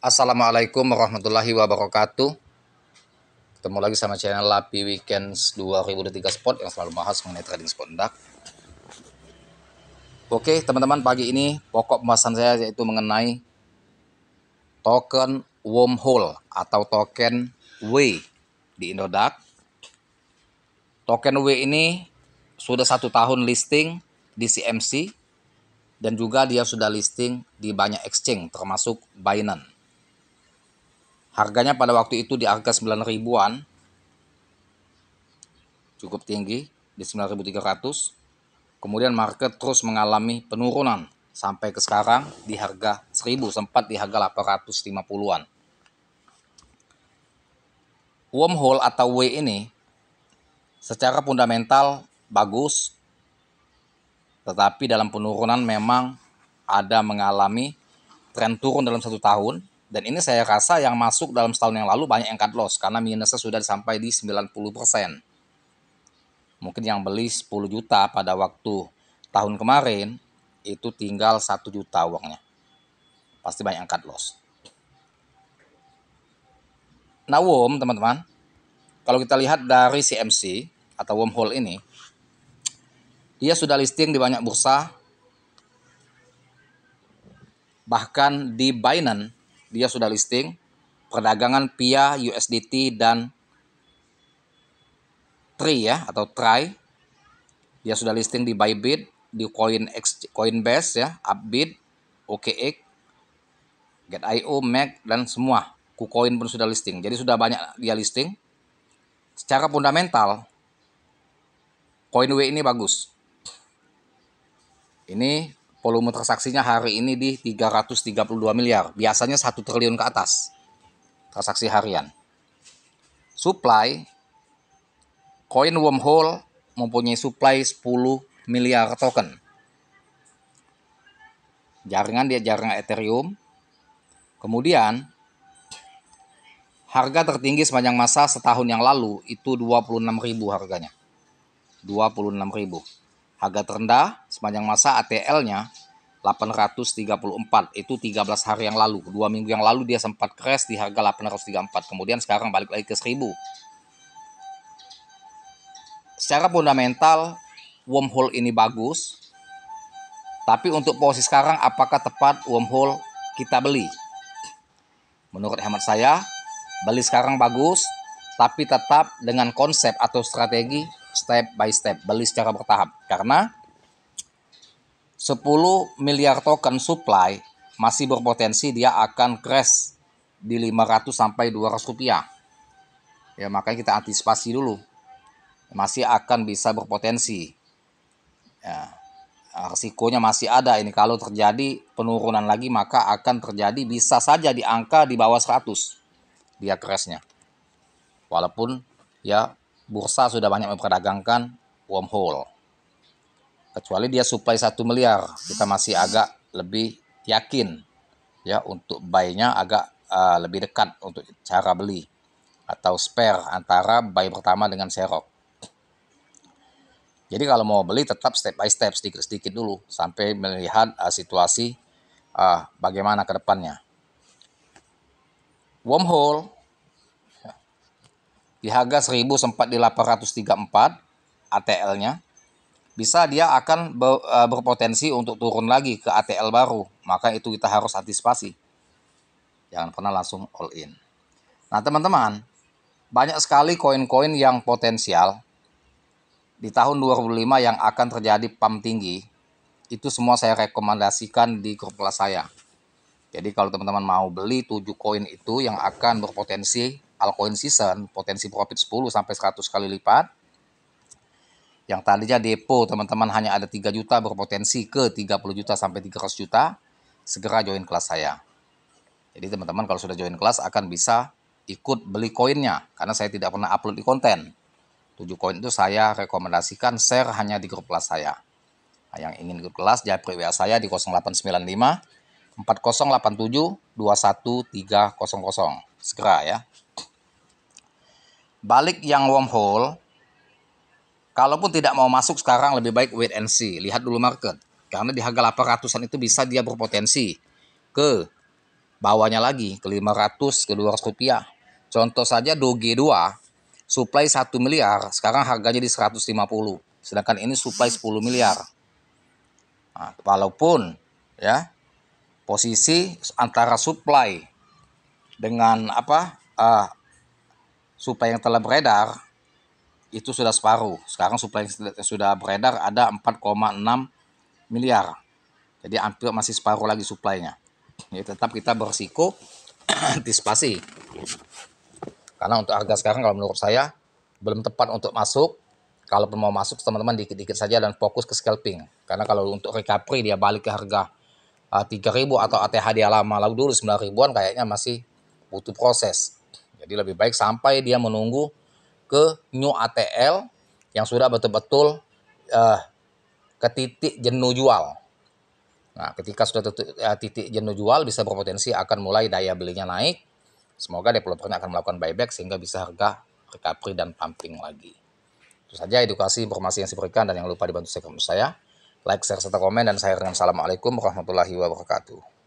Assalamualaikum warahmatullahi wabarakatuh. Ketemu lagi sama channel Lapi Weekends 2023 Spot yang selalu bahas mengenai trading spot indak. Oke teman-teman, pagi ini pokok pembahasan saya yaitu mengenai token wormhole atau token W di Indodax. Token W ini sudah 1 tahun listing di CMC dan juga dia sudah listing di banyak exchange termasuk Binance. Harganya pada waktu itu di harga 9 ribuan, cukup tinggi di 9.300. Kemudian market terus mengalami penurunan sampai ke sekarang di harga 1000, sempat di harga 850-an. Wormhole atau W ini secara fundamental bagus, tetapi dalam penurunan memang ada mengalami tren turun dalam 1 tahun. Dan ini saya rasa yang masuk dalam setahun yang lalu banyak yang cut loss karena minusnya sudah sampai di 90%. Mungkin yang beli 10 juta pada waktu tahun kemarin itu tinggal 1 juta uangnya. Pasti banyak yang cut loss. Nah, teman-teman, kalau kita lihat dari CMC atau wormhole ini, dia sudah listing di banyak bursa. Bahkan di Binance dia sudah listing perdagangan via USDT dan TRI ya, atau TRI. Dia sudah listing di Bybit, di Coinbase ya, Upbit, OKX, Get.io, Mag, dan semua. KuCoin pun sudah listing. Jadi sudah banyak dia listing. Secara fundamental, Coin W ini bagus. Ini volume transaksinya hari ini di 332 miliar. Biasanya 1 triliun ke atas transaksi harian. Supply, Coin Wormhole mempunyai supply 10 miliar token. Jaringan dia jaringan Ethereum. Kemudian harga tertinggi sepanjang masa setahun yang lalu itu 26.000 harganya. 26.000. Harga terendah sepanjang masa ATL-nya 834, itu 13 hari yang lalu. 2 minggu yang lalu dia sempat crash di harga 834, kemudian sekarang balik lagi ke 1000. Secara fundamental wormhole ini bagus, tapi untuk posisi sekarang apakah tepat wormhole kita beli? Menurut hemat saya, beli sekarang bagus, tapi tetap dengan konsep atau strategi step by step, beli secara bertahap. Karena 10 miliar token supply masih berpotensi dia akan crash di 500 sampai 200 rupiah. Ya, makanya kita antisipasi dulu. Masih akan bisa berpotensi. Ya, risikonya masih ada ini. Kalau terjadi penurunan lagi maka akan terjadi bisa saja di angka di bawah 100 dia crashnya. Walaupun ya bursa sudah banyak memperdagangkan wormhole. Kecuali dia supply 1 miliar, kita masih agak lebih yakin ya untuk buy-nya agak lebih dekat untuk cara beli atau spare antara buy pertama dengan serok. Jadi kalau mau beli tetap step by step, sedikit-sedikit dulu sampai melihat situasi bagaimana ke depannya. Wormhole di harga 1000 sempat di 834 ATL-nya. Bisa dia akan berpotensi untuk turun lagi ke ATL baru. Maka itu kita harus antisipasi. Jangan pernah langsung all in. Nah teman-teman, banyak sekali koin-koin yang potensial di tahun 2005 yang akan terjadi pump tinggi. Itu semua saya rekomendasikan di grup kelas saya. Jadi kalau teman-teman mau beli 7 koin itu yang akan berpotensi altcoin season, potensi profit 10 sampai 100 kali lipat. Yang tadinya depo teman-teman hanya ada 3 juta berpotensi ke 30 juta sampai 300 juta, segera join kelas saya. Jadi teman-teman kalau sudah join kelas akan bisa ikut beli koinnya, karena saya tidak pernah upload di konten. 7 koin itu saya rekomendasikan share hanya di grup kelas saya. Nah, yang ingin ikut kelas, japri WA saya di 0895 4087 21300. Segera ya. Balik yang wormhole, kalaupun tidak mau masuk sekarang lebih baik wait and see, lihat dulu market. Karena di harga 800-an itu bisa dia berpotensi ke bawahnya lagi ke 500 ke 200 rupiah. Contoh saja Doge 2 supply 1 miliar, sekarang harganya di 150. Sedangkan ini supply 10 miliar. Nah, walaupun ya posisi antara supply dengan supply yang telah beredar itu sudah separuh. Sekarang supply yang sudah beredar ada 4,6 miliar. Jadi hampir masih separuh lagi supply-nya. Ya, tetap kita berisiko antisipasi. Karena untuk harga sekarang kalau menurut saya belum tepat untuk masuk. Kalau mau masuk teman-teman dikit-dikit saja dan fokus ke scalping. Karena kalau untuk recovery dia balik ke harga 3.000 atau ATH dia lama lalu dulu 9 ribuan kayaknya masih butuh proses. Jadi lebih baik sampai dia menunggu ke new ATL yang sudah betul-betul ke titik jenuh jual. Nah, ketika sudah titik jenuh jual bisa berpotensi akan mulai daya belinya naik. Semoga developernya akan melakukan buyback sehingga bisa harga recovery dan pumping lagi. Itu saja edukasi informasi yang saya berikan dan jangan lupa dibantu subscribe saya. Like, share, serta komen dan saya dengan assalamualaikum warahmatullahi wabarakatuh.